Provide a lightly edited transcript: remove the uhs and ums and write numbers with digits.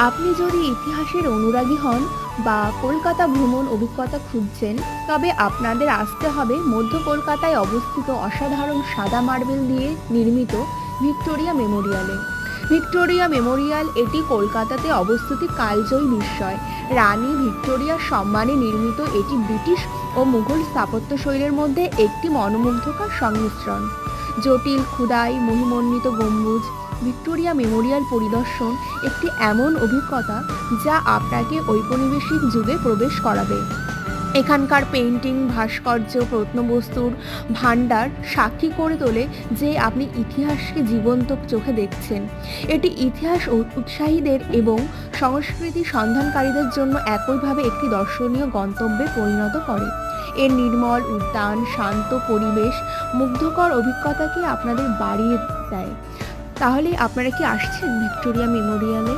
আপনি যদি ইতিহাসের অনুরাগী হন বা কলকাতা ভ্রমণ অভিজ্ঞতা খুঁজছেন, তবে আপনাদের আসতে হবে মধ্য কলকাতায় অবস্থিত অসাধারণ সাদা মার্বেল দিয়ে নির্মিত ভিক্টোরিয়া মেমোরিয়ালে। ভিক্টোরিয়া মেমোরিয়াল এটি কলকাতাতে অবস্থিত কালজয়ী বিস্ময়। রানী ভিক্টোরিয়ার সম্মানে নির্মিত এটি ব্রিটিশ ও মুঘল স্থাপত্য শৈলীর মধ্যে একটি মনোমুগ্ধকর সংমিশ্রণ। জটিল খোদাই, মহিমণ্ডিত গম্বুজ। ভিক্টোরিয়া মেমোরিয়াল পরিদর্শন একটি এমন অভিজ্ঞতা যা আপনাকে ঔপনিবেশিক যুগে প্রবেশ করাবে। এখানকার পেইন্টিং, ভাস্কর্য, প্রত্নবস্তুর ভাণ্ডার সাক্ষী করে তোলে যে আপনি ইতিহাসকে জীবন্ত চোখে দেখছেন। এটি ইতিহাস উৎসাহীদের এবং সংস্কৃতি সন্ধানকারীদের জন্য একইভাবে একটি দর্শনীয় গন্তব্যে পরিণত করে। এর নির্মল উদ্যান, শান্ত পরিবেশ মুগ্ধকর অভিজ্ঞতাকে আপনাদের বাড়িয়ে দেয়। তাহলে আপনারা কি আসছেন ভিক্টোরিয়া মেমোরিয়ালে?